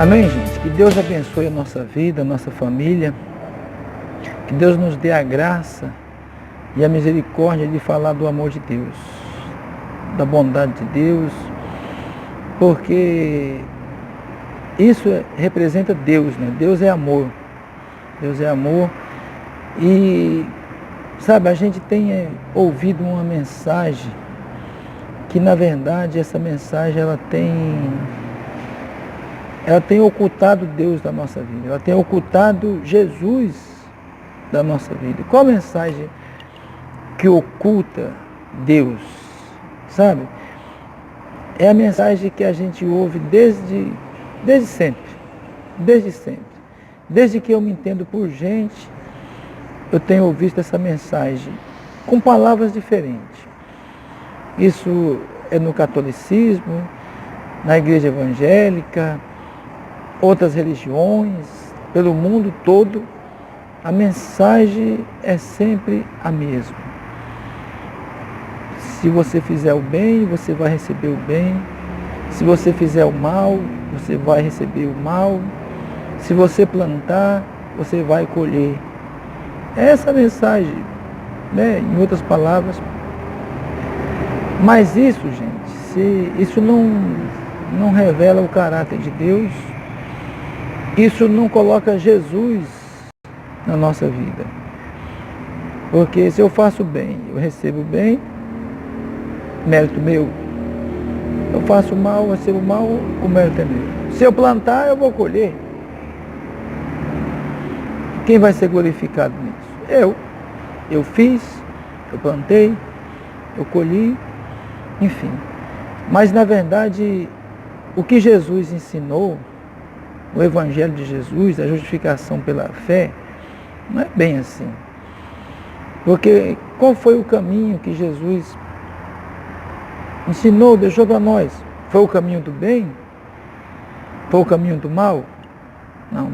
Amém, gente? Que Deus abençoe a nossa vida, a nossa família. Que Deus nos dê a graça e a misericórdia de falar do amor de Deus, da bondade de Deus, porque isso representa Deus, né? Deus é amor. Deus é amor. E, sabe, a gente tem ouvido uma mensagem que, na verdade, essa mensagem ela tem ocultado Deus da nossa vida, ela tem ocultado Jesus da nossa vida. Qual a mensagem que oculta Deus? Sabe? É a mensagem que a gente ouve desde sempre. Desde que eu me entendo por gente, eu tenho ouvido essa mensagem com palavras diferentes. Isso é no catolicismo, na igreja evangélica, outras religiões, pelo mundo todo, a mensagem é sempre a mesma. Se você fizer o bem, você vai receber o bem. Se você fizer o mal, você vai receber o mal. Se você plantar, você vai colher. Essa é a mensagem, né? Em outras palavras. Mas isso, gente, isso não revela o caráter de Deus, isso não coloca Jesus na nossa vida. Porque se eu faço bem, eu recebo bem, mérito meu. Eu faço mal, eu recebo mal, o mérito é meu. Se eu plantar, eu vou colher. Quem vai ser glorificado nisso? Eu fiz, eu plantei, eu colhi, enfim. Mas na verdade, o que Jesus ensinou, o Evangelho de Jesus, a justificação pela fé, não é bem assim. Porque qual foi o caminho que Jesus ensinou, deixou para nós? Foi o caminho do bem? Foi o caminho do mal? Não.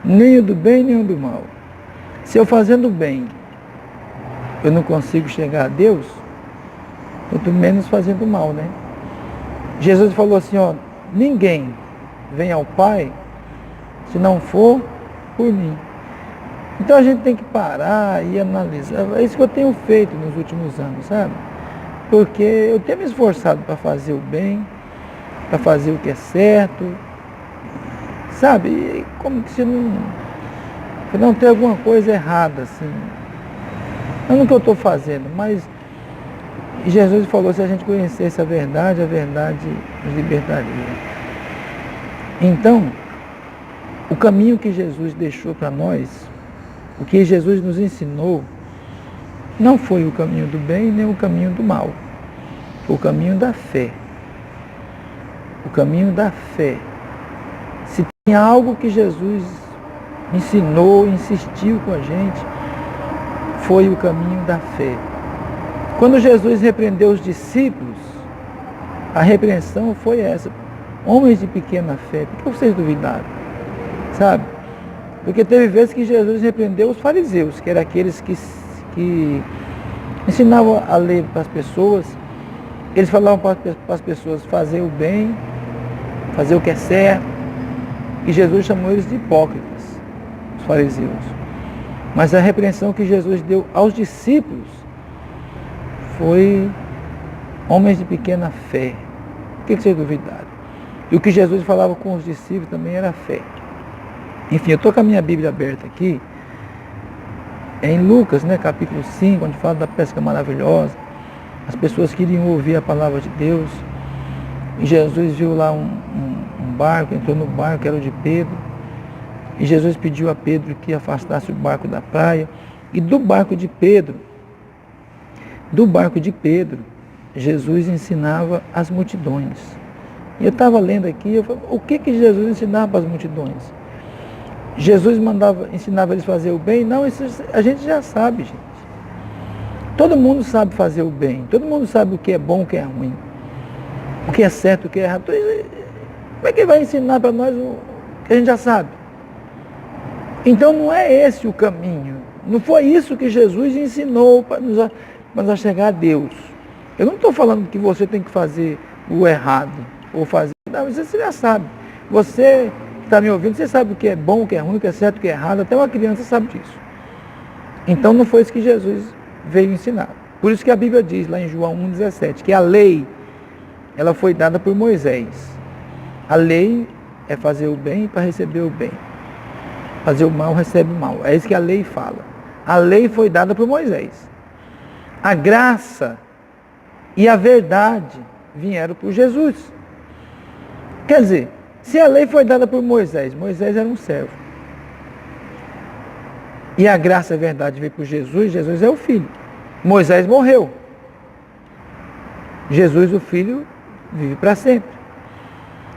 Nem o do bem, nem o do mal. Se eu fazendo bem, eu não consigo chegar a Deus, quanto menos fazendo mal, né? Jesus falou assim, ó, ninguém vem ao Pai se não for por mim. Então a gente tem que parar e analisar. É isso que eu tenho feito nos últimos anos, sabe? Porque eu tenho me esforçado para fazer o bem, para fazer o que é certo, sabe? E como se não tem alguma coisa errada, assim. Não no que eu estou fazendo, mas Jesus falou, se a gente conhecesse a verdade nos libertaria. Então, o caminho que Jesus deixou para nós, o que Jesus nos ensinou, não foi o caminho do bem nem o caminho do mal. Foi o caminho da fé. O caminho da fé. Se tem algo que Jesus ensinou, insistiu com a gente, foi o caminho da fé. Quando Jesus repreendeu os discípulos, a repreensão foi essa. Homens de pequena fé, por que vocês duvidaram? Sabe? Porque teve vezes que Jesus repreendeu os fariseus, que eram aqueles que ensinavam a lei para as pessoas. Eles falavam para as pessoas fazer o bem, fazer o que é certo. E Jesus chamou eles de hipócritas, os fariseus. Mas a repreensão que Jesus deu aos discípulos foi homens de pequena fé. Por que vocês duvidaram? E o que Jesus falava com os discípulos também era fé. Enfim, eu estou com a minha Bíblia aberta aqui, em Lucas, né, capítulo 5, onde fala da pesca maravilhosa. As pessoas queriam ouvir a palavra de Deus. E Jesus viu lá um barco, entrou no barco, era o de Pedro. E Jesus pediu a Pedro que afastasse o barco da praia. E do barco de Pedro, Jesus ensinava as multidões. E eu estava lendo aqui, eu falei, o que Jesus ensinava para as multidões? Jesus ensinava eles a fazer o bem? Não, isso a gente já sabe, gente. Todo mundo sabe fazer o bem, todo mundo sabe o que é bom, o que é ruim, o que é certo, o que é errado. Como é que ele vai ensinar para nós o que a gente já sabe? Então não é esse o caminho, não foi isso que Jesus ensinou para nos chegar a Deus. Eu não estou falando que você tem que fazer o errado, ou fazer, não, isso você já sabe. Você que está me ouvindo, você sabe o que é bom, o que é ruim, o que é certo, o que é errado, até uma criança sabe disso. Então não foi isso que Jesus veio ensinar. Por isso que a Bíblia diz lá em João 1,17, que a lei, ela foi dada por Moisés. A lei é fazer o bem para receber o bem. Fazer o mal, recebe o mal. É isso que a lei fala. A lei foi dada por Moisés. A graça e a verdade vieram por Jesus. Quer dizer, se a lei foi dada por Moisés, Moisés era um servo. E a graça e a verdade veio por Jesus, Jesus é o Filho. Moisés morreu. Jesus, o Filho, vive para sempre.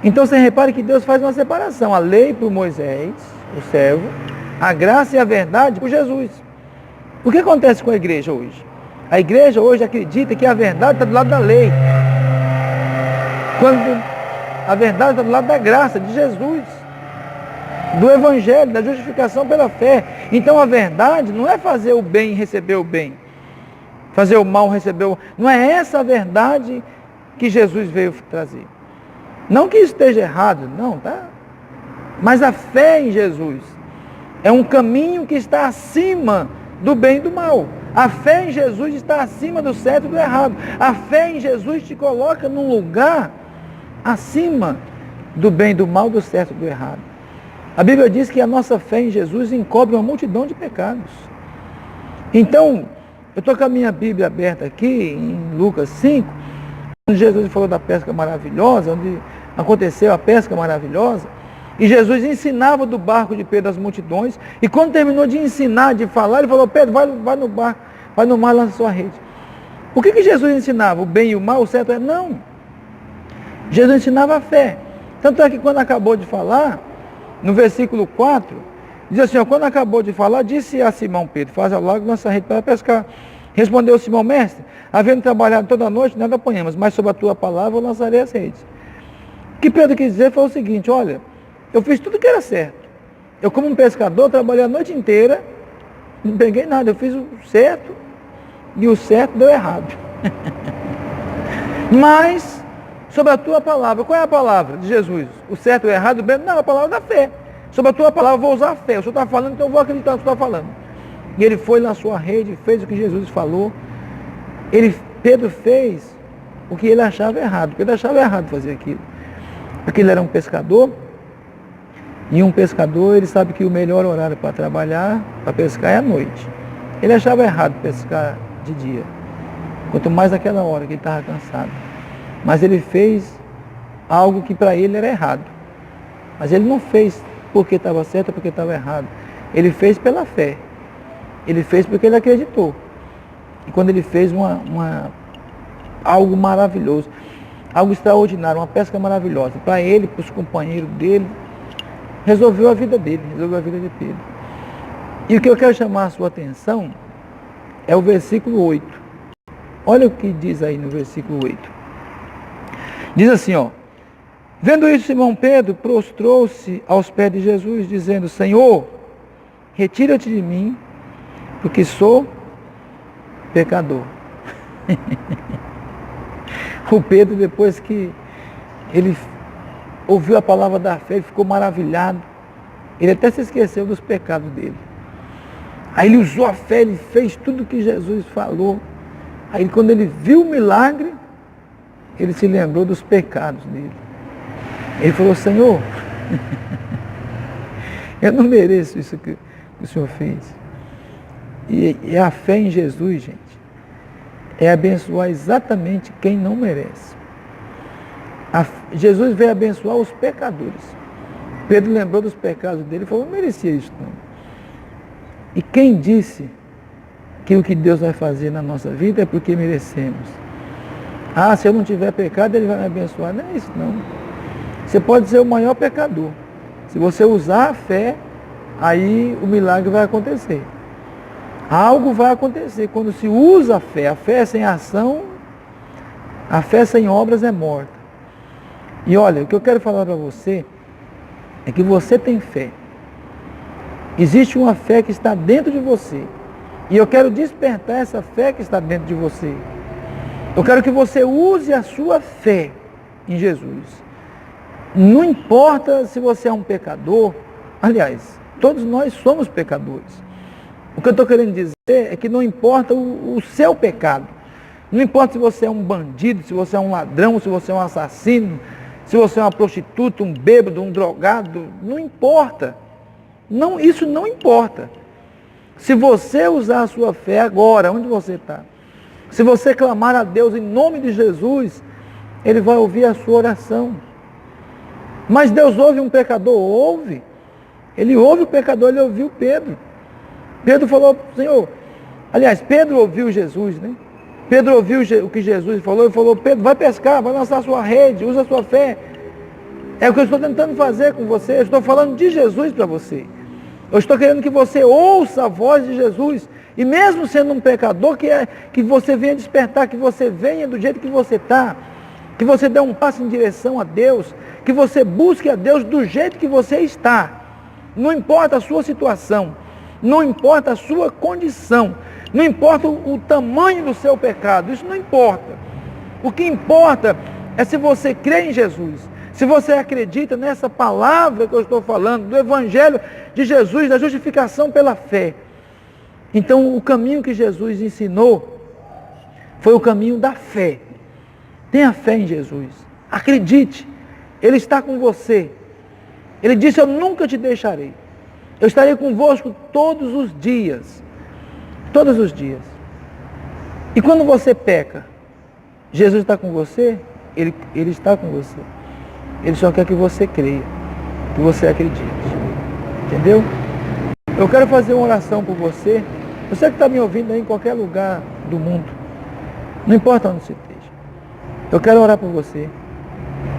Então você repare que Deus faz uma separação. A lei por Moisés, o servo, a graça e a verdade por Jesus. O que acontece com a igreja hoje? A igreja hoje acredita que a verdade está do lado da lei. Quando a verdade está do lado da graça, de Jesus. Do Evangelho, da justificação pela fé. Então a verdade não é fazer o bem e receber o bem. Fazer o mal, receber o mal. Não é essa a verdade que Jesus veio trazer. Não que isso esteja errado, não, tá? Mas a fé em Jesus é um caminho que está acima do bem e do mal. A fé em Jesus está acima do certo e do errado. A fé em Jesus te coloca num lugar acima do bem e do mal, do certo e do errado. A Bíblia diz que a nossa fé em Jesus encobre uma multidão de pecados. Então, eu estou com a minha Bíblia aberta aqui, em Lucas 5, onde Jesus falou da pesca maravilhosa, onde aconteceu a pesca maravilhosa, e Jesus ensinava do barco de Pedro as multidões, e quando terminou de ensinar, de falar, ele falou, Pedro, vai no barco, vai no mar, lança sua rede. O que Jesus ensinava? O bem e o mal, o certo é? Não. Jesus ensinava a fé. Tanto é que quando acabou de falar, no versículo 4, diz assim, ó, quando acabou de falar, disse a Simão Pedro, faz ao lago, lança a rede para pescar. Respondeu Simão, mestre, havendo trabalhado toda a noite, nada apanhamos, mas sobre a tua palavra eu lançarei as redes. O que Pedro quis dizer foi o seguinte, olha, eu fiz tudo que era certo. Eu como um pescador, trabalhei a noite inteira, não peguei nada, eu fiz o certo, e o certo deu errado. Mas, sobre a tua palavra, qual é a palavra de Jesus? O certo e o errado? Não, a palavra da fé. Sobre a tua palavra, eu vou usar a fé. O Senhor está falando, então eu vou acreditar no que o Senhor está falando. E ele foi na sua rede, fez o que Jesus falou. Pedro fez o que ele achava errado. Pedro achava errado fazer aquilo. Porque ele era um pescador. E um pescador, ele sabe que o melhor horário para trabalhar, para pescar, é à noite. Ele achava errado pescar de dia. Quanto mais naquela hora que ele estava cansado. Mas ele fez algo que para ele era errado. Mas ele não fez porque estava certo ou porque estava errado. Ele fez pela fé. Ele fez porque ele acreditou. E quando ele fez algo maravilhoso, algo extraordinário, uma pesca maravilhosa, para ele, para os companheiros dele, resolveu a vida dele, resolveu a vida de Pedro. E o que eu quero chamar a sua atenção é o versículo 8. Olha o que diz aí no versículo 8. Diz assim, ó. Vendo isso, Simão Pedro prostrou-se aos pés de Jesus, dizendo, Senhor, retira-te de mim, porque sou pecador. O Pedro, depois que ele ouviu a palavra da fé, ele ficou maravilhado. Ele até se esqueceu dos pecados dele. Aí ele usou a fé, ele fez tudo o que Jesus falou. Aí quando ele viu o milagre, ele se lembrou dos pecados dele. Ele falou, Senhor, eu não mereço isso que o Senhor fez. E a fé em Jesus, gente, é abençoar exatamente quem não merece. Jesus veio abençoar os pecadores. Pedro lembrou dos pecados dele e falou, não merecia isso não. E quem disse que o que Deus vai fazer na nossa vida é porque merecemos? Ah, se eu não tiver pecado, Ele vai me abençoar. Não é isso não. Você pode ser o maior pecador. Se você usar a fé, aí o milagre vai acontecer. Algo vai acontecer quando se usa a fé. A fé sem ação, a fé sem obras é morta. E olha, o que eu quero falar para você é que você tem fé. Existe uma fé que está dentro de você. E eu quero despertar essa fé que está dentro de você. Eu quero que você use a sua fé em Jesus. Não importa se você é um pecador, aliás, todos nós somos pecadores. O que eu estou querendo dizer é que não importa o seu pecado. Não importa se você é um bandido, se você é um ladrão, se você é um assassino, se você é uma prostituta, um bêbado, um drogado, não importa. Não, isso não importa. Se você usar a sua fé agora, onde você está, se você clamar a Deus em nome de Jesus, Ele vai ouvir a sua oração. Mas Deus ouve um pecador? Ouve. Ele ouve o pecador, Ele ouviu Pedro. Pedro falou, Senhor, aliás, Pedro ouviu Jesus, né? Pedro ouviu o que Jesus falou e falou, Pedro, vai pescar, vai lançar a sua rede, usa a sua fé. É o que eu estou tentando fazer com você, eu estou falando de Jesus para você. Eu estou querendo que você ouça a voz de Jesus. E mesmo sendo um pecador, que você venha despertar, que você venha do jeito que você está, que você dê um passo em direção a Deus, que você busque a Deus do jeito que você está. Não importa a sua situação, não importa a sua condição, não importa o tamanho do seu pecado, isso não importa. O que importa é se você crê em Jesus, se você acredita nessa palavra que eu estou falando, do Evangelho de Jesus, da justificação pela fé. Então, o caminho que Jesus ensinou foi o caminho da fé. Tenha fé em Jesus. Acredite. Ele está com você. Ele disse, eu nunca te deixarei. Eu estarei convosco todos os dias. Todos os dias. E quando você peca, Jesus está com você? Ele está com você. Ele só quer que você creia, que você acredite. Entendeu? Eu quero fazer uma oração por você. Você que está me ouvindo aí em qualquer lugar do mundo. Não importa onde você esteja. Eu quero orar por você.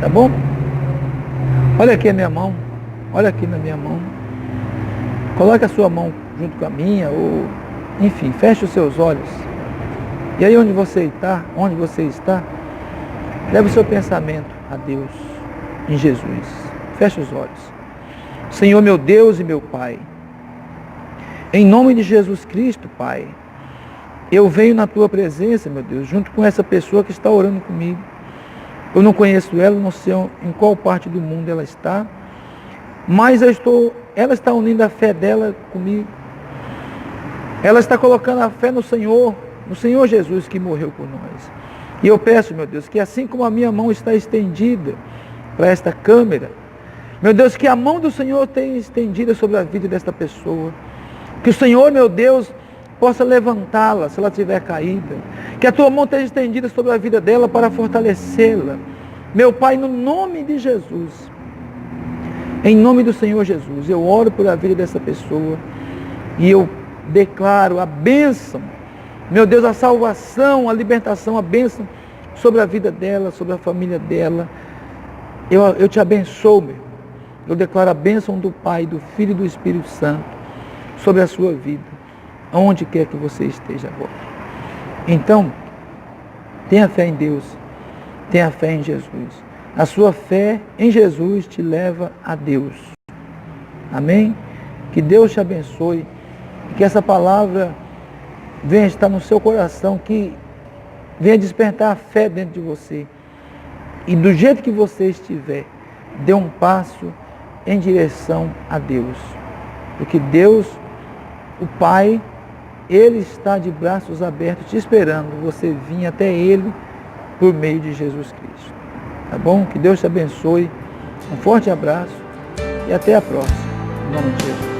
Tá bom? Olha aqui a minha mão. Olha aqui na minha mão. Coloque a sua mão junto com a minha. Ou, enfim, feche os seus olhos. E aí onde você está, leve o seu pensamento a Deus, em Jesus. Feche os olhos. Senhor meu Deus e meu Pai, em nome de Jesus Cristo, Pai, eu venho na Tua presença, meu Deus, junto com essa pessoa que está orando comigo. Eu não conheço ela, não sei em qual parte do mundo ela está, mas ela está unindo a fé dela comigo. Ela está colocando a fé no Senhor Jesus que morreu por nós. E eu peço, meu Deus, que assim como a minha mão está estendida para esta câmera, meu Deus, que a mão do Senhor tenha estendida sobre a vida desta pessoa. Que o Senhor, meu Deus, possa levantá-la se ela estiver caída. Que a tua mão esteja estendida sobre a vida dela para fortalecê-la. Meu Pai, no nome de Jesus, em nome do Senhor Jesus, eu oro por a vida dessa pessoa e eu declaro a bênção, meu Deus, a salvação, a libertação, a bênção sobre a vida dela, sobre a família dela. Eu te abençoo, meu. Eu declaro a bênção do Pai, do Filho e do Espírito Santo sobre a sua vida, aonde quer que você esteja agora. Então, tenha fé em Deus, tenha fé em Jesus. A sua fé em Jesus te leva a Deus. Amém? Que Deus te abençoe, que essa palavra venha estar no seu coração, que venha despertar a fé dentro de você. E do jeito que você estiver, dê um passo em direção a Deus. Porque Deus, o Pai, Ele está de braços abertos te esperando você vir até Ele por meio de Jesus Cristo. Tá bom? Que Deus te abençoe. Um forte abraço e até a próxima. Em nome de Jesus.